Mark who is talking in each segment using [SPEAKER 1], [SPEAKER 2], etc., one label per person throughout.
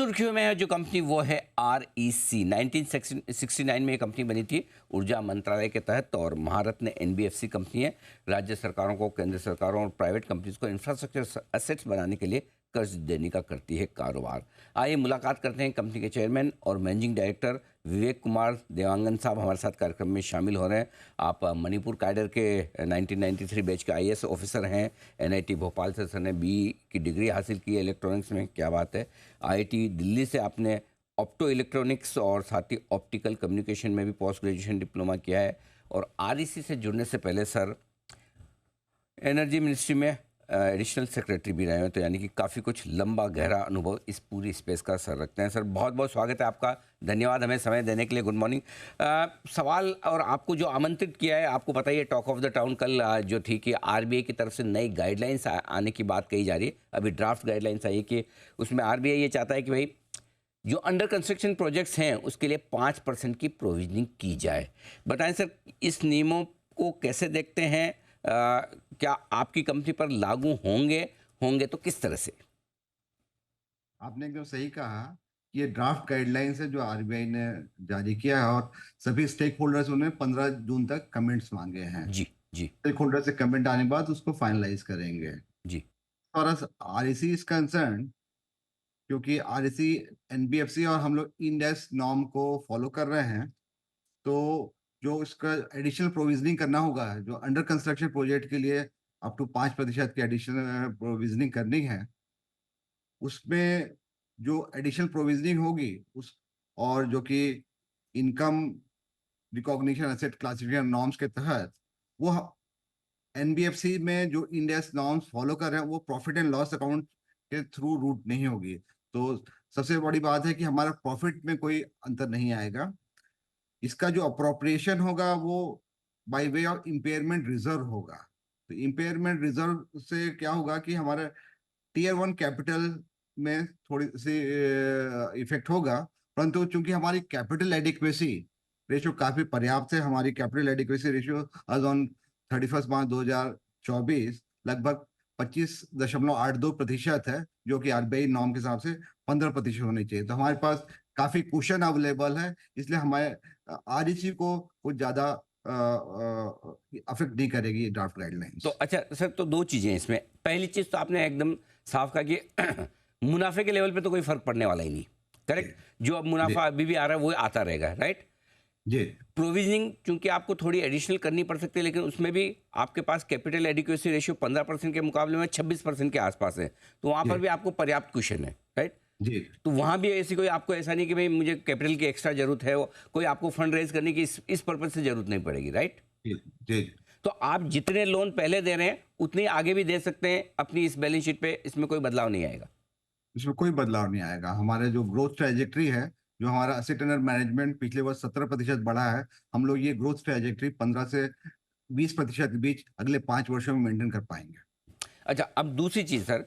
[SPEAKER 1] सुर्खियों में है जो कंपनी वो है REC। 1969 में ये कंपनी बनी थी ऊर्जा मंत्रालय के तहत और महारत्न NBFC कंपनी है। राज्य सरकारों को, केंद्र सरकारों और प्राइवेट कंपनीज को इंफ्रास्ट्रक्चर एसेट्स बनाने के लिए कर्ज देने का करती है कारोबार। आइए मुलाकात करते हैं कंपनी के चेयरमैन और मैनेजिंग डायरेक्टर विवेक कुमार देवांगन साहब हमारे साथ कार्यक्रम में शामिल हो रहे हैं। आप मणिपुर कैडर के 1993 बैच के IAS ऑफिसर हैं। NIT भोपाल से सर ने BE की डिग्री हासिल की है इलेक्ट्रॉनिक्स में, क्या बात है। IIT दिल्ली से आपने ऑप्टो इलेक्ट्रॉनिक्स और साथ ही ऑप्टिकल कम्युनिकेशन में भी पोस्ट ग्रेजुएशन डिप्लोमा किया है। और REC से जुड़ने से पहले सर एनर्जी मिनिस्ट्री में एडिशनल सेक्रेटरी भी रहे हैं, तो यानी कि काफ़ी कुछ लंबा गहरा अनुभव इस पूरी स्पेस का सर रखते हैं। सर बहुत बहुत स्वागत है आपका, धन्यवाद हमें समय देने के लिए। Good morning. सवाल और आपको जो आमंत्रित किया है, आपको पता ही है टॉक ऑफ द टाउन कल जो थी कि RBI की तरफ से नई गाइडलाइंस आने की बात कही जा रही है। अभी ड्राफ्ट गाइडलाइंस आई है कि उसमें RBI ये चाहता है कि भाई जो अंडर कंस्ट्रक्शन प्रोजेक्ट्स हैं उसके लिए 5% की प्रोविजनिंग की जाए। बताएं सर, इस नियमों को कैसे देखते हैं? क्या आपकी कंपनी पर लागू होंगे तो किस तरह से?
[SPEAKER 2] आपने एकदम सही कहा कि ये ड्राफ्ट गाइडलाइंस है जो RBI ने जारी किया है और सभी स्टेक होल्डर्स उन्हें 15 जून तक कमेंट्स मांगे हैं।
[SPEAKER 1] जी जी
[SPEAKER 2] स्टेक होल्डर से कमेंट आने के बाद उसको फाइनलाइज करेंगे।
[SPEAKER 1] जी
[SPEAKER 2] और REC इज कंसर्न क्योंकि REC NBFC और हम लोग इंडेक्स नॉर्म को फॉलो कर रहे हैं, तो जो इसका एडिशनल प्रोविजनिंग करना होगा, जो अंडर कंस्ट्रक्शन प्रोजेक्ट के लिए अप टू 5% की एडिशनल प्रोविजनिंग करनी है, उसमें जो एडिशनल प्रोविजनिंग होगी उस और जो कि income recognition asset classification norms के तहत वो NBFC में जो इंडेक्स नॉर्म्स फॉलो कर रहे हैं वो प्रॉफिट एंड लॉस अकाउंट के थ्रू रूट नहीं होगी। तो सबसे बड़ी बात है कि हमारा प्रॉफिट में कोई अंतर नहीं आएगा। इसका जो अप्रोप्रिएशन होगा वो by way of impairment reserve होगा। तो इम्पेयरमेंट रिजर्व से क्या होगा कि हमारा टीयर 1 कैपिटल में थोड़ी सी इफेक्ट होगा, परंतु चूंकि हमारी कैपिटल एडिक्वेसी रेशियो काफी पर्याप्त है, हमारी कैपिटल एडिक्वेसी रेशियो आज ऑन 31 मार्च 2024 लगभग 25.82% है, जो कि RBI नॉर्म के हिसाब से 15% होनी चाहिए। तो हमारे पास काफी कुशन अवेलेबल है, इसलिए हमारे REC को कुछ ज्यादा अफेक्ट नहीं करेगी ड्राफ्ट गाइडलाइंस।
[SPEAKER 1] तो अच्छा सर, तो दो चीज़ें हैं इसमें। पहली चीज़ तो आपने एकदम साफ कहा कि मुनाफे के लेवल पे तो कोई फर्क पड़ने वाला ही नहीं, करेक्ट। जो अब मुनाफा अभी भी आ रहा है वो आता रहेगा, राइट।
[SPEAKER 2] जी
[SPEAKER 1] प्रोविजनिंग चूंकि आपको थोड़ी एडिशनल करनी पड़ सकती है, लेकिन उसमें भी आपके पास कैपिटल एडिक्वेसी रेशियो 15% के मुकाबले में 26% के आसपास है, तो वहां पर भी आपको पर्याप्त कुशन है, राइट।
[SPEAKER 2] जी
[SPEAKER 1] तो वहां भी ऐसी कोई आपको ऐसा नहीं कि भाई मुझे कैपिटल की एक्स्ट्रा जरूरत है, कोई आपको फंड रेज करने की इस पर्पज से जरूरत नहीं पड़ेगी, राइट।
[SPEAKER 2] जी जी
[SPEAKER 1] तो आप जितने लोन पहले दे रहे हैं उतनी आगे भी दे सकते हैं अपनी इस बैलेंस शीट पे, इसमें कोई बदलाव नहीं आएगा।
[SPEAKER 2] इसमें कोई बदलाव नहीं आएगा। हमारे जो ग्रोथ ट्रेजेक्ट्री है, जो हमारा एसेट अंडर मैनेजमेंट पिछले वर्ष 17% बढ़ा है, हम लोग ये ग्रोथ ट्रेजेक्ट्री 15 से 20% के बीच अगले 5 वर्षों में मेंटेन कर पाएंगे।
[SPEAKER 1] अच्छा, अब दूसरी चीज सर,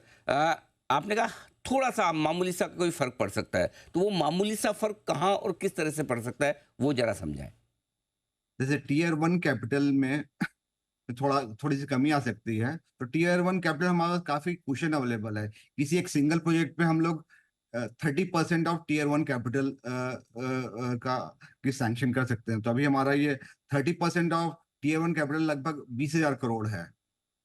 [SPEAKER 1] आपने कहा थोड़ा सा मामूली सा कोई फर्क पड़ सकता है, तो वो मामूली सा फर्क कहाँ और किस तरह से पड़ सकता है वो जरा समझाएं।
[SPEAKER 2] जैसे टीयर 1 कैपिटल में थोड़ी सी कमी आ सकती है, तो टीयर 1 कैपिटल हमारे पास काफी कुशन अवेलेबल है। किसी एक सिंगल प्रोजेक्ट पे हम लोग 30% ऑफ टीयर 1 कैपिटल का की सैंक्शन कर सकते हैं। तो अभी हमारा ये 30% ऑफ टीयर 1 कैपिटल लगभग 20,000 करोड़ है।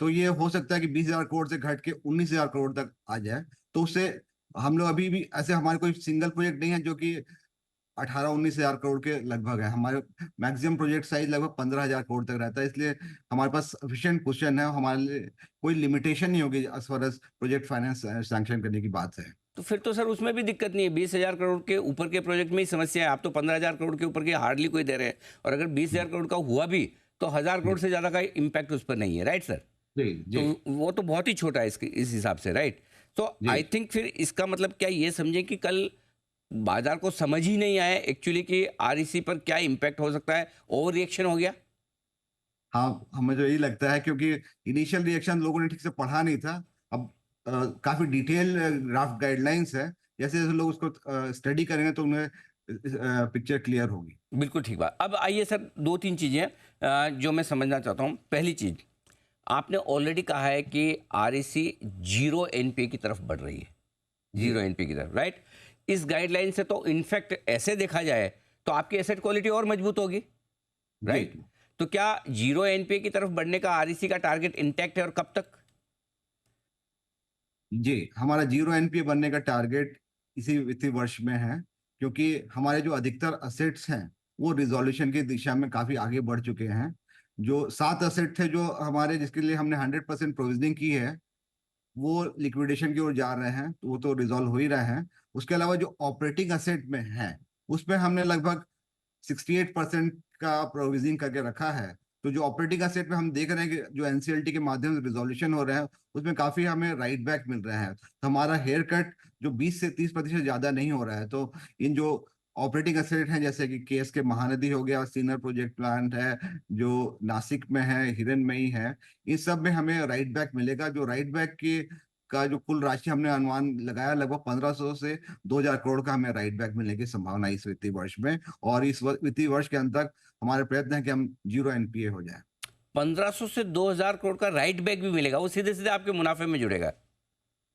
[SPEAKER 2] तो ये हो सकता है कि 20,000 करोड़ से घट के 19,000 करोड़ तक आ जाए। तो उससे हम लोग अभी भी ऐसे, हमारे कोई सिंगल प्रोजेक्ट नहीं है जो कि 18-19 हजार करोड़ के लगभग है। हमारे मैक्सिमम प्रोजेक्ट साइज लगभग 15,000 करोड़ तक रहता है, इसलिए हमारे पास सफिशिएंट क्वेश्चन है। हमारे लिए कोई लिमिटेशन नहीं होगी as far as project finance sanction करने की बात है।
[SPEAKER 1] तो फिर तो सर उसमें भी दिक्कत नहीं है, 20,000 करोड़ के ऊपर के प्रोजेक्ट में ही समस्या है। आप तो 15,000 करोड़ के ऊपर के हार्डली कोई दे रहे हैं, और अगर 20,000 करोड़ का हुआ भी तो 1,000 करोड़ से ज़्यादा का इम्पैक्ट उस पर नहीं है, राइट सर।
[SPEAKER 2] जी जी
[SPEAKER 1] तो वो तो बहुत ही छोटा है इस हिसाब से, राइट। तो
[SPEAKER 2] जी
[SPEAKER 1] आई थिंक फिर इसका मतलब क्या ये समझें कि कल बाजार को समझ ही नहीं आया एक्चुअली कि REC पर क्या इम्पैक्ट हो सकता है, ओवर रिएक्शन हो गया।
[SPEAKER 2] हाँ, हमें जो यही लगता है, क्योंकि इनिशियल रिएक्शन लोगों ने ठीक से पढ़ा नहीं था। अब काफी डिटेल ड्राफ्ट गाइडलाइंस है, जैसे जैसे लोग उसको स्टडी करेंगे तो उन्हें पिक्चर क्लियर होगी।
[SPEAKER 1] बिल्कुल ठीक बात। अब आइए सर, दो तीन चीज़ें जो मैं समझना चाहता हूँ। पहली चीज़, आपने ऑलरेडी कहा है कि REC जीरो NPA की तरफ बढ़ रही है, जीरो NPA की तरफ, राइट। इस गाइडलाइन से तो इनफैक्ट ऐसे देखा जाए तो आपकी एसेट क्वालिटी और मजबूत होगी, राइट?
[SPEAKER 2] जी,
[SPEAKER 1] तो क्या जीरो एनपीए की तरफ बढ़ने का आरईसी का टारगेट इंटैक्ट है और कब तक?
[SPEAKER 2] जी, हमारा ज़ीरो एनपीए बनने का टारगेट इसी वित्तीय वर्ष में है, क्योंकि हमारे जो अधिकतर असेट्स हैं, वो रिज़ॉल्यूशन की दिशा में काफ़ी आगे बढ़ चुके हैं। जो 7 असेट थे जो हमारे जिसके लिए हमने 100% प्रोविज़निंग की है, वो लिक्विडेशन की ओर जा रहे हैं, तो वो तो रिज़ॉल्व हो ही रहे हैं। उसके अलावा जो ऑपरेटिंग असेट में हैं, उसमें हमने लगभग 68% का प्रोविजनिंग करके रखा है। तो जो ऑपरेटिंग एसेट में हम देख रहे हैं कि जो एनसीएलटी के माध्यम से रिज़ॉल्यूशन हो रहे हैं, उसमें काफ़ी हमें राइट बैक मिल रहा है। तो हमारा हेयर कट जो 20 से 30% ज़्यादा नहीं हो रहा है। तो इन जो ऑपरेटिंग एसेट हैं जैसे कि केएसके महानदी हो गया, सीनियर प्रोजेक्ट प्लांट है, जो नासिक में है, हिरनमई है, इन सब में हमें राइट बैक मिलेगा। जो राइट बैक की का जो कुल राशि हमने अनुमान लगाया लगभग 1500 से 2000 करोड़ का हमें राइट बैक मिलने की संभावना है इस वित्तीय वर्ष में। और इस वित्तीय वर्ष के अंत तक हमारे प्रयत्न है कि हम जीरो एनपीए हो जाए।
[SPEAKER 1] 1500 से 2000 करोड़ का राइट बैक भी मिलेगा, वो सीधे सीधे आपके मुनाफे में जुड़ेगा?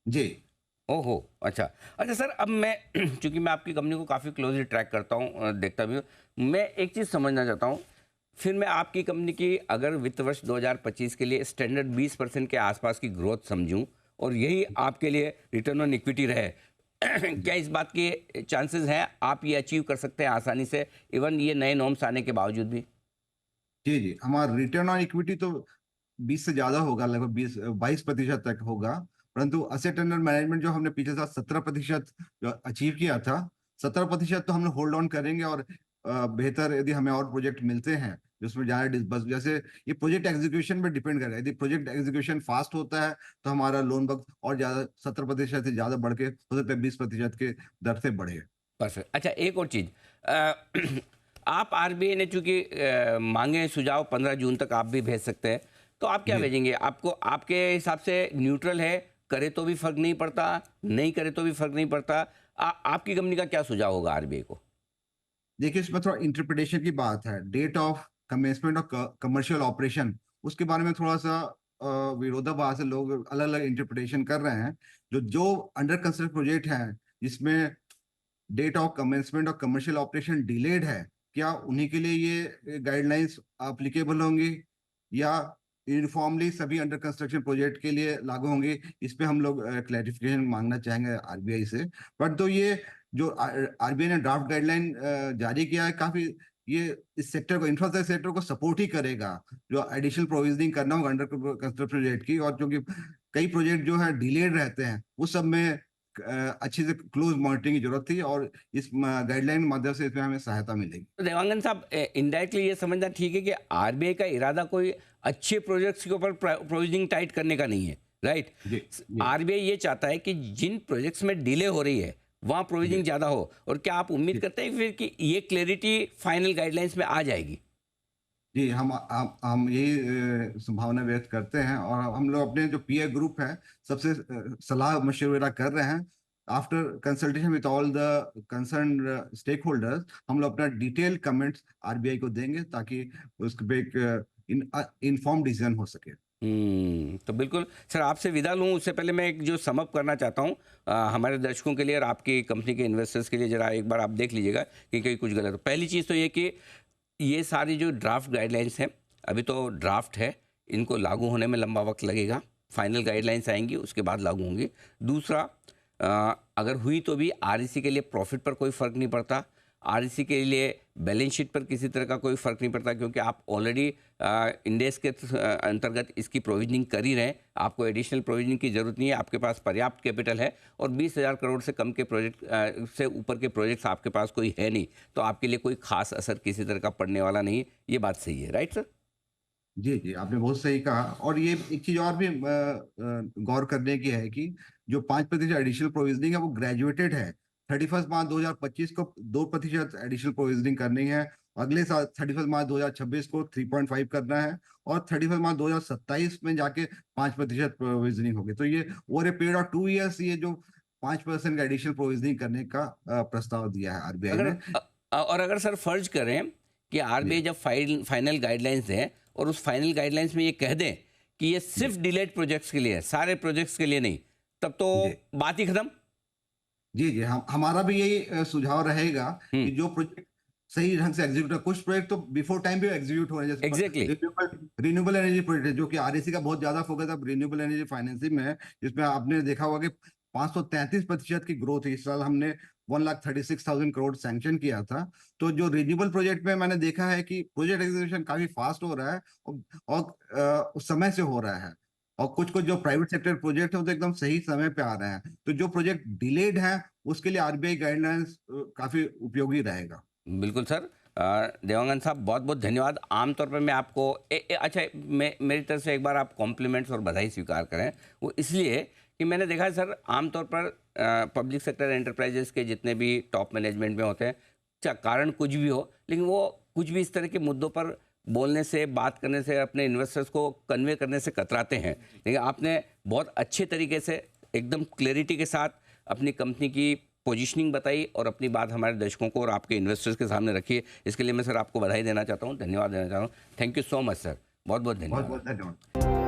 [SPEAKER 2] जी,
[SPEAKER 1] ओहो! अच्छा। अच्छा सर, अब मैं चूँकि मैं आपकी कंपनी को काफ़ी क्लोज़ली ट्रैक करता हूँ, देखता भी हूँ। मैं एक चीज़ समझना चाहता हूँ, फिर मैं आपकी कंपनी की अगर वित्त वर्ष 2025 के लिए स्टैंडर्ड 20% के आसपास की ग्रोथ समझूँ और यही आपके लिए रिटर्न ऑन इक्विटी रहे,
[SPEAKER 2] जी,
[SPEAKER 1] क्या इस बात के चांसेस हैं आप ये अचीव कर सकते हैं आसानी से, इवन ये नए नॉर्म्स आने के बावजूद भी?
[SPEAKER 2] जी, जी। हमारा रिटर्न ऑन इक्विटी तो 20 से ज़्यादा होगा, लगभग 22% तक होगा। परंतु एसेट अंडर मैनेजमेंट जो हमने पिछले साल 17% जो अचीव किया था, 17% तो हम लोग होल्ड ऑन करेंगे। और बेहतर यदि हमें और प्रोजेक्ट मिलते हैं, जिसमें ज़्यादा डिसबर्स जैसे ये प्रोजेक्ट एग्जीक्यूशन पे डिपेंड कर रहा है। यदि प्रोजेक्ट एग्जीक्यूशन फास्ट होता है, तो हमारा लोन बुक और ज़्यादा 17% से ज़्यादा बढ़ के हो सकता है 20% के दर से बढ़े।
[SPEAKER 1] परफेक्ट। अच्छा, एक और चीज़, आप आरबीआई ने चूँकि माँगे सुझाव 15 जून तक आप भी भेज सकते हैं, तो आप क्या
[SPEAKER 2] जी।
[SPEAKER 1] भेजेंगे? आपको आपके हिसाब से न्यूट्रल है, करे तो भी फ़र्क नहीं पड़ता, नहीं करे तो भी फ़र्क नहीं पड़ता। आपकी कंपनी का क्या सुझाव होगा आरबीआई को?
[SPEAKER 2] देखिए, इसमें थोड़ा इंटरप्रिटेशन की बात है। Date of commencement of commercial operation, उसके बारे में थोड़ा-सा विरोधाभास है, लोग अलग-अलग इंटरप्रिटेशन कर रहे हैं। जो जो अंडर कंस्ट्रक्शन प्रोजेक्ट हैं, जिसमें date of commencement of commercial operation delayed है, क्या उन्हीं के लिए ये गाइडलाइंस एप्लीकेबल होंगी या यूनिफॉर्मली सभी अंडर कंस्ट्रक्शन प्रोजेक्ट के लिए लागू होंगी? इस पे हम लोग क्लैरिफिकेशन मांगना चाहेंगे आरबीआई से। बट तो ये जो आरबीआई ने ड्राफ्ट गाइडलाइन जारी किया है, काफ़ी ये इस सेक्टर को, इंफ्रास्ट्रक्चर सेक्टर को सपोर्ट ही करेगा। जो एडिशनल प्रोविजनिंग करना होगा अंडर कंस्ट्रक्शन प्रोजेक्ट की, और क्योंकि कई प्रोजेक्ट जो है डिलेड रहते हैं, वो सब में अच्छे से क्लोज मॉनिटरिंग की जरूरत थी। और इस गाइडलाइन के माध्यम से इसमें हमें सहायता मिलेगी।
[SPEAKER 1] तो देवांगन साहब, इनडायरेक्टली ये समझना ठीक है कि आरबीआई का इरादा कोई अच्छे प्रोजेक्ट्स के ऊपर प्रोविजनिंग टाइट करने का नहीं है, राइट?
[SPEAKER 2] जी, जी,
[SPEAKER 1] आरबीआई ये चाहता है कि जिन प्रोजेक्ट्स में डिले हो रही है वहाँ प्रोविजनिंग
[SPEAKER 2] जी,
[SPEAKER 1] ज़्यादा हो। और क्या आप उम्मीद
[SPEAKER 2] जी,
[SPEAKER 1] करते हैं फिर कि ये क्लैरिटी फाइनल गाइडलाइंस में आ जाएगी?
[SPEAKER 2] जी, हम यही संभावना व्यक्त करते हैं। और हम लोग अपने जो पीयर ग्रुप है, सबसे सलाह मशवरा कर रहे हैं। After consultation with all the concern stakeholders, हम लोग अपना डिटेल कमेंट्स आरबीआई को देंगे, ताकि उस पे एक इन्फॉर्म डिसीजन हो सके।
[SPEAKER 1] तो बिल्कुल सर, आपसे विदा लूँ उससे पहले मैं एक जो समअप करना चाहता हूँ हमारे दर्शकों के लिए और आपकी कंपनी के इन्वेस्टर्स के लिए, ज़रा एक बार आप देख लीजिएगा कि कहीं कुछ गलत हो। पहली चीज़ तो ये कि ये सारी जो ड्राफ्ट गाइडलाइंस हैं, अभी तो ड्राफ्ट है, इनको लागू होने में लंबा वक्त लगेगा। फाइनल गाइडलाइंस आएंगी, उसके बाद लागू होंगी। दूसरा, अगर हुई तो भी आरईसी के लिए प्रॉफिट पर कोई फ़र्क नहीं पड़ता, आरईसी के लिए बैलेंस शीट पर किसी तरह का कोई फ़र्क नहीं पड़ता, क्योंकि आप ऑलरेडी इंडेस के अंतर्गत इसकी प्रोविजनिंग कर ही रहे हैं। आपको एडिशनल प्रोविजनिंग की ज़रूरत नहीं है, आपके पास पर्याप्त कैपिटल है और 20,000 करोड़ से कम के प्रोजेक्ट से ऊपर के प्रोजेक्ट्स आपके पास कोई है नहीं, तो आपके लिए कोई खास असर किसी तरह का पड़ने वाला नहीं है। ये बात सही है, राइट सर?
[SPEAKER 2] जी, जी, आपने बहुत सही कहा। और ये एक चीज़ और भी गौर करने की है कि जो 5% एडिशनल प्रोविज़निंग है, वो ग्रेजुएटेड है। 31 मार्च 2025 को 2% एडिशनल प्रोविज़निंग करनी है। अगले साल 31 मार्च 2026 को 3.5 करना है। और 31 मार्च 2027 में जाके 5% प्रोविज़निंग होगी। तो ये over a period of 2 years ये जो 5% का एडिशनल प्रोविज़निंग करने का प्रस्ताव दिया है आरबीआई
[SPEAKER 1] अगर
[SPEAKER 2] ने।
[SPEAKER 1] और अगर सर फर्ज करें कि
[SPEAKER 2] जी,
[SPEAKER 1] आरबीआई जब फाइनल गाइडलाइंस दें और उस फाइनल गाइडलाइंस में ये कह दें कि ये
[SPEAKER 2] जी,
[SPEAKER 1] सिर्फ डिलेड प्रोजेक्ट्स के लिए है, सारे प्रोजेक्ट्स के लिए नहीं, तब तो
[SPEAKER 2] जी।
[SPEAKER 1] बात ही खत्म।
[SPEAKER 2] जी, जी। हमारा भी यही सुझाव रहेगा कि जो प्रोजेक्ट सही ढंग से एग्ज़ीक्यूट हो, कुछ प्रोजेक्ट तो बिफोर टाइम भी एग्ज़ीक्यूट हो रहे हैं, जैसे
[SPEAKER 1] एग्जैक्टली।
[SPEAKER 2] रिन्यूएबल एनर्जी प्रोजेक्ट है, जो कि आरईसी का बहुत ज़्यादा फ़ोकस अब रिन्यूएबल एनर्जी फाइनेंसिंग में है, जिसमें आपने देखा होगा कि 533% की ग्रोथ है। इस साल हमने 1,36,000 करोड़ सैंक्शन किया था। तो जो रिन्यूएबल प्रोजेक्ट में मैंने देखा है कि प्रोजेक्ट एग्जीक्यूशन काफ़ी फ़ास्ट हो रहा है और समय से हो रहा है। और कुछ-कुछ जो प्राइवेट सेक्टर प्रोजेक्ट है, वो तो एकदम सही समय पे आ रहे हैं। तो जो प्रोजेक्ट डिलेड है, उसके लिए आरबीआई गाइडलाइंस काफ़ी उपयोगी रहेगा।
[SPEAKER 1] बिल्कुल सर। देवांगन साहब बहुत बहुत धन्यवाद। आमतौर पर मैं आपको अच्छा, मेरी तरफ से एक बार आप कॉम्प्लीमेंट्स और बधाई स्वीकार करें। वो इसलिए कि मैंने देखा है सर, आमतौर पर पब्लिक सेक्टर एंटरप्राइजेस के जितने भी टॉप मैनेजमेंट में होते हैं, चाहे कारण कुछ भी हो, लेकिन वो कुछ भी इस तरह के मुद्दों पर बोलने से, बात करने से, अपने इन्वेस्टर्स को कन्वे करने से कतराते हैं। लेकिन आपने बहुत अच्छे तरीके से, एकदम क्लैरिटी के साथ अपनी कंपनी की पोजीशनिंग बताई और अपनी बात हमारे दर्शकों को और आपके इन्वेस्टर्स के सामने रखी है। इसके लिए मैं सर आपको बधाई देना चाहता हूँ, धन्यवाद देना चाहता हूँ। Thank you so much sir, बहुत बहुत धन्यवाद।
[SPEAKER 2] बहुत-बहुत धन्यवाद।